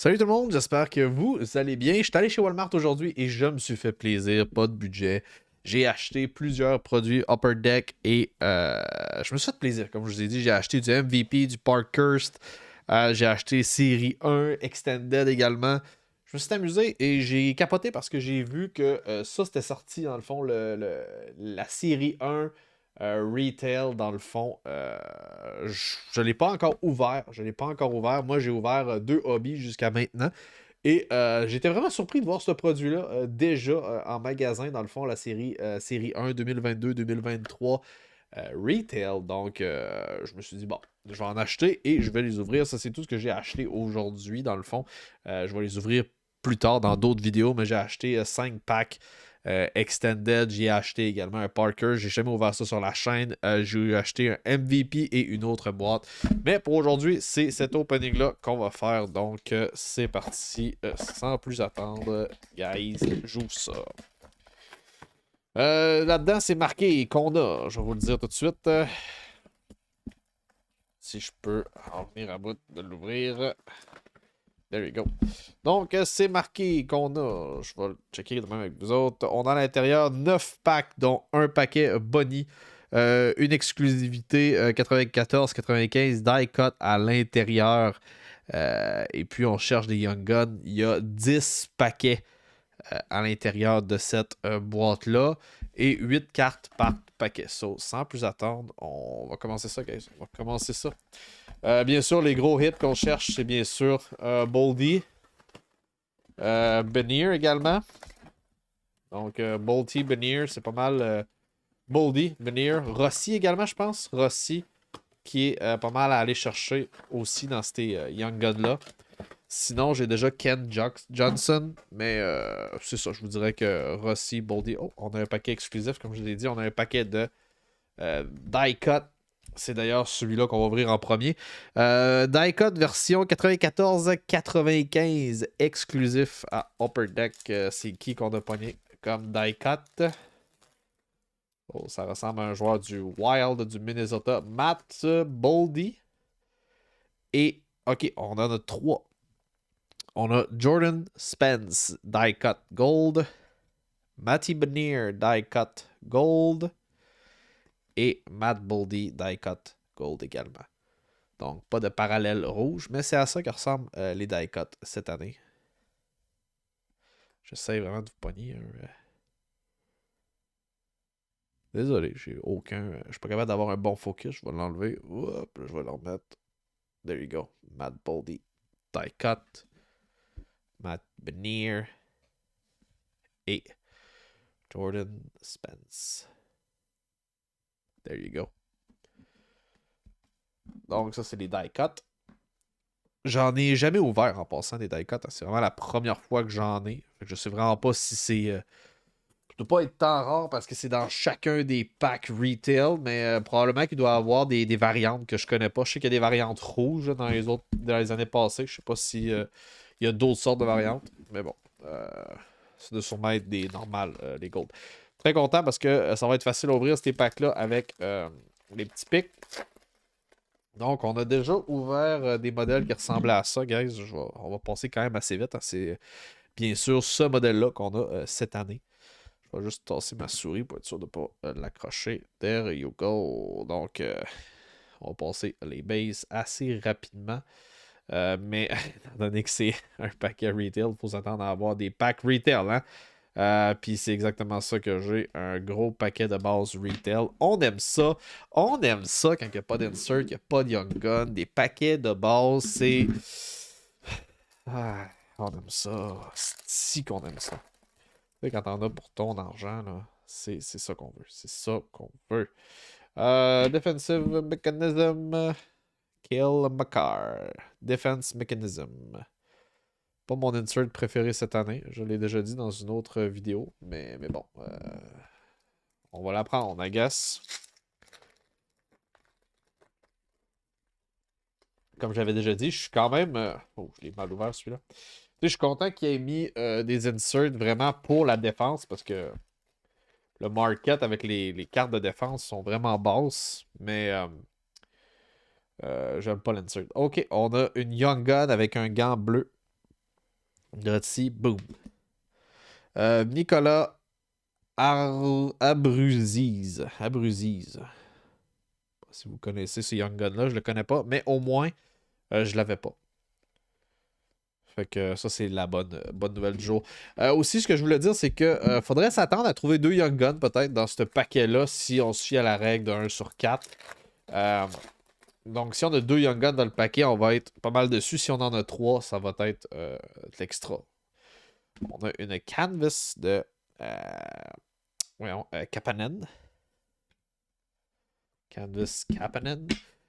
Salut tout le monde, j'espère que vous allez bien. Je suis allé chez Walmart aujourd'hui et je me suis fait plaisir, pas de budget. J'ai acheté plusieurs produits Upper Deck et je me suis fait plaisir. Comme je vous ai dit, j'ai acheté du MVP, du Parkhurst, j'ai acheté série 1, Extended également. Je me suis amusé et j'ai capoté parce que j'ai vu que ça c'était sorti dans le fond, la série 1 retail dans le fond. Je ne l'ai pas encore ouvert. Je l'ai pas encore ouvert. Moi j'ai ouvert deux hobbies jusqu'à maintenant. Et j'étais vraiment surpris de voir ce produit-là déjà en magasin, dans le fond, la série 1 2022-2023 retail. Donc, je me suis dit, bon, je vais en acheter et je vais les ouvrir. Ça, c'est tout ce que j'ai acheté aujourd'hui, dans le fond. Je vais les ouvrir plus tard dans d'autres vidéos, mais j'ai acheté 5 packs Extended. J'ai acheté également un Parker. J'ai jamais ouvert ça sur la chaîne. J'ai acheté un MVP et une autre boîte. Mais pour aujourd'hui, c'est cet opening-là qu'on va faire. Donc, c'est parti. Sans plus attendre, guys, joue ça. Là-dedans, c'est marqué qu'on a. Je vais vous le dire tout de suite. Si je peux en venir à bout de l'ouvrir. There you go. Donc, c'est marqué qu'on a. Je vais le checker de même avec vous autres. On a à l'intérieur 9 packs, dont un paquet Bonnie. Une exclusivité 94-95 die cut à l'intérieur. Et puis, on cherche des Young Guns. Il y a 10 paquets à l'intérieur de cette boîte-là et 8 cartes par paquet. So, sans plus attendre, on va commencer ça, guys. On va commencer ça. Bien sûr, les gros hits qu'on cherche, c'est bien sûr Boldy, Beneer également. Donc, Bolty, Beneer, c'est pas mal. Boldy, Beneer, Rossi également, je pense. Rossi, qui est pas mal à aller chercher aussi dans ces Young Guns-là. Sinon, j'ai déjà Ken Johnson, mais c'est ça, je vous dirais que Rossi, Boldy, oh, on a un paquet exclusif, comme je l'ai dit, on a un paquet de die cut. C'est d'ailleurs celui-là qu'on va ouvrir en premier. Die cut version 94-95 exclusif à Upper Deck. C'est qui qu'on a pogné comme die cut? Oh, ça ressemble à un joueur du Wild du Minnesota, Matt Boldy. Et, ok, on en a trois. On a Jordan Spence, die cut gold. Matty Benier, die cut gold. Et Matt Boldy, die cut gold également. Donc, pas de parallèle rouge, mais c'est à ça que ressemblent les die cut cette année. J'essaie vraiment de vous pogner. Désolé, j'ai aucun. Je suis pas capable d'avoir un bon focus. Je vais l'enlever. Hop, je vais le remettre. There you go. Matt Boldy, die cut. Matt Benier. Et Jordan Spence. There you go. Donc, ça, c'est les die cut. J'en ai jamais ouvert en passant des die cut. C'est vraiment la première fois que j'en ai. Je sais vraiment pas si c'est. Ça doit pas être tant rare parce que c'est dans chacun des packs retail, mais probablement qu'il doit y avoir des variantes que je connais pas. Je sais qu'il y a des variantes rouges là, dans les années passées. Je sais pas si il y a d'autres sortes de variantes. Mais bon. Ça doit sûrement être des normales, les gold. Très content parce que ça va être facile à ouvrir ces packs-là avec les petits pics. Donc, on a déjà ouvert des modèles qui ressemblaient à ça, guys. On va passer quand même assez vite. Hein. C'est bien sûr ce modèle-là qu'on a cette année. Je vais juste tasser ma souris pour être sûr de ne pas l'accrocher. There you go. Donc, on va passer les bases assez rapidement. Mais étant donné que c'est un paquet retail, il faut s'attendre à avoir des packs retail. Hein? Puis c'est exactement ça que j'ai. Un gros paquet de bases retail. On aime ça. On aime ça quand il n'y a pas d'insert, il n'y a pas de Young Gun. Des paquets de bases, c'est. Ah, on aime ça. C'est si qu'on aime ça. Tu sais, quand t'en as pour ton argent, là, c'est ça qu'on veut. C'est ça qu'on veut. Defensive Mechanism. Kill Makar. Defense Mechanism. Pas mon insert préféré cette année. Je l'ai déjà dit dans une autre vidéo. Mais bon. On va l'apprendre, I guess. Comme j'avais déjà dit, je suis quand même. Oh, je l'ai mal ouvert celui-là. Tu sais, je suis content qu'il ait mis des inserts vraiment pour la défense parce que le market avec les cartes de défense sont vraiment basses. Mais j'aime pas l'insert. Ok, on a une Young Gun avec un gant bleu. Grotty, boom. Nicolas Abruziz. Abruziz. Si vous connaissez ce Young Gun-là, je le connais pas, mais au moins, je l'avais pas. Fait que ça, c'est la bonne nouvelle du jour. Aussi, ce que je voulais dire, c'est que faudrait s'attendre à trouver 2 Young Guns peut-être dans ce paquet-là si on se fie à la règle de 1 sur 4. Donc, si on a 2 Young Guns dans le paquet, on va être pas mal dessus. Si on en a 3, ça va être de l'extra. On a une canvas de Kapanen. Canvas Kapanen.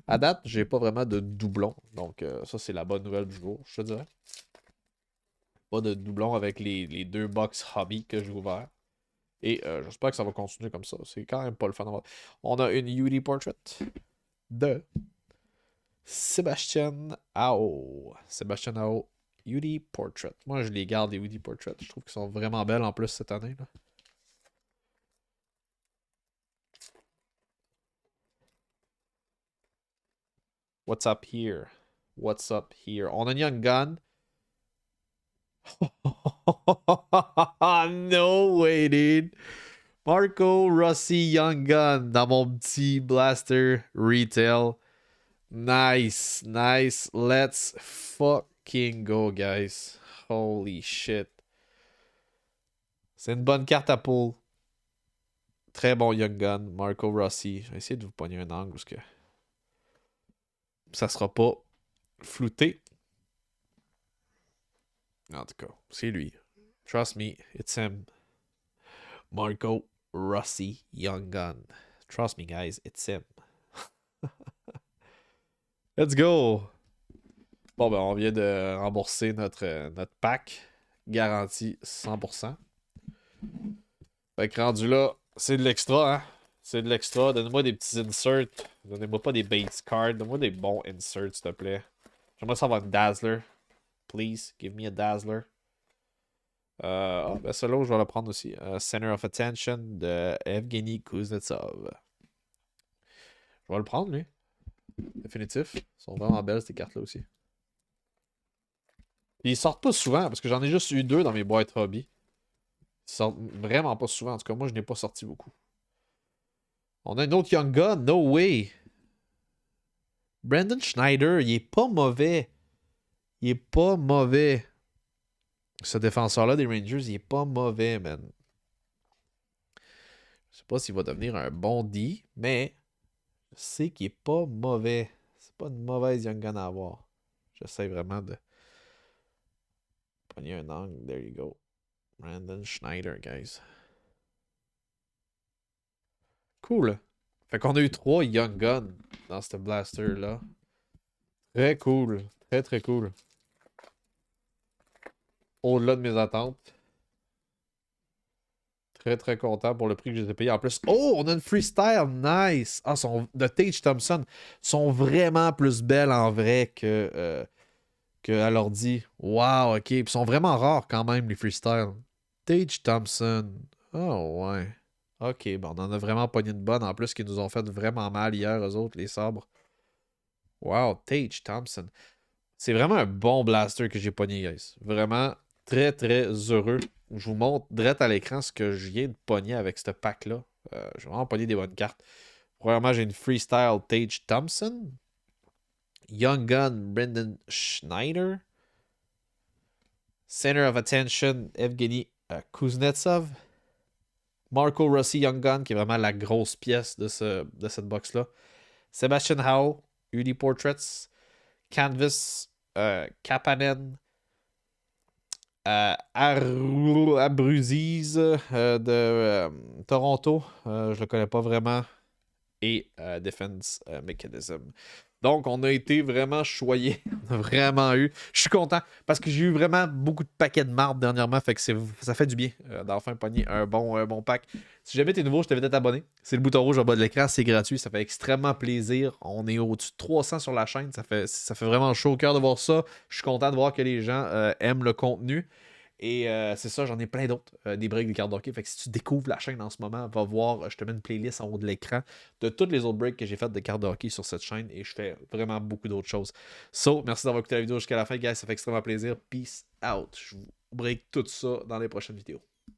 À date, j'ai pas vraiment de doublon. Donc, ça, c'est la bonne nouvelle du jour, je te dirais. Pas de doublon avec les 2 box hobby que j'ai ouvert. Et j'espère que ça va continuer comme ça. C'est quand même pas le fun. On a une UD Portrait de Sébastien Ao. Sébastien Ao, UD Portrait. Moi, je les garde, les UD Portrait. Je trouve qu'ils sont vraiment belles en plus cette année. Là. What's up here? What's up here? On a une Young Gun. No way, dude. Marco Rossi Young Gun dans mon petit blaster retail. Nice, nice. Let's fucking go, guys. Holy shit. C'est une bonne carte à pull. Très bon Young Gun, Marco Rossi. Je vais essayer de vous pogner un angle parce que ça sera pas flouté. En tout cas, c'est lui. Trust me, it's him. Marco Rossi Young Gun. Trust me, guys, it's him. Let's go! Bon, ben, on vient de rembourser notre pack. Garantie 100%. Fait que rendu là, c'est de l'extra, hein? C'est de l'extra. Donnez-moi des petits inserts. Donnez-moi pas des base cards. Donnez-moi des bons inserts, s'il te plaît. J'aimerais savoir un Dazzler. Please, give me a Dazzler. Ben celui-là, je vais le prendre aussi. Center of Attention de Evgeny Kuznetsov. Je vais le prendre, lui. Définitif. Ils sont vraiment belles, ces cartes-là aussi. Puis ils sortent pas souvent, parce que j'en ai juste eu 2 dans mes boîtes hobby. Ils sortent vraiment pas souvent. En tout cas, moi, je n'ai pas sorti beaucoup. On a une autre Young Gun. No way. Brandon Schneider, il est pas mauvais. Il est pas mauvais. Ce défenseur-là des Rangers, il est pas mauvais, man. Je sais pas s'il va devenir un bon D, mais je sais qu'il est pas mauvais. C'est pas une mauvaise Young Gun à avoir. J'essaie vraiment de pogner un angle. There you go. Brandon Schneider, guys. Cool. Fait qu'on a eu 3 Young Guns dans ce blaster-là. Très cool. Très, très cool. Au-delà de mes attentes. Très, très content pour le prix que je les ai payé. En plus, oh, on a une freestyle. Nice. Ah, de Tage Thompson sont vraiment plus belles en vrai que à l'ordi. Wow, ok. Puis sont vraiment rares quand même, les freestyles. Tage Thompson. Oh, ouais. Ok, bon, on en a vraiment pogné une bonne en plus qui nous ont fait vraiment mal hier, eux autres, les sabres. Wow, Tage Thompson. C'est vraiment un bon blaster que j'ai pogné, guys. Vraiment très, très heureux. Je vous montre direct à l'écran ce que je viens de pogner avec ce pack-là. J'ai vraiment pogné des bonnes cartes. Premièrement, j'ai une Freestyle Tage Thompson. Young Gun Brendan Schneider. Center of Attention Evgeny Kuznetsov. Marco Rossi Young Gun, qui est vraiment la grosse pièce de cette box-là. Sebastian Howe, UD Portraits. Canvas, Kapanen, Abruziz de Toronto. Je le connais pas vraiment. Et Defense Mechanism. Donc, on a été vraiment choyés. On a vraiment eu. Je suis content parce que j'ai eu vraiment beaucoup de paquets de marbre dernièrement. Fait que ça fait du bien d'enfin pogner un bon pack. Si jamais t'es nouveau, je t'invite à t'abonner. C'est le bouton rouge en bas de l'écran. C'est gratuit. Ça fait extrêmement plaisir. On est au-dessus de 300 sur la chaîne. Ça fait vraiment chaud au cœur de voir ça. Je suis content de voir que les gens aiment le contenu. Et c'est ça, j'en ai plein d'autres, des breaks, des cartes hockey. Fait que si tu découvres la chaîne en ce moment, va voir, je te mets une playlist en haut de l'écran de toutes les autres breaks que j'ai faites de cartes de hockey sur cette chaîne. Et je fais vraiment beaucoup d'autres choses. So, merci d'avoir écouté la vidéo jusqu'à la fin, guys. Ça fait extrêmement plaisir. Peace out. break tout ça dans les prochaines vidéos.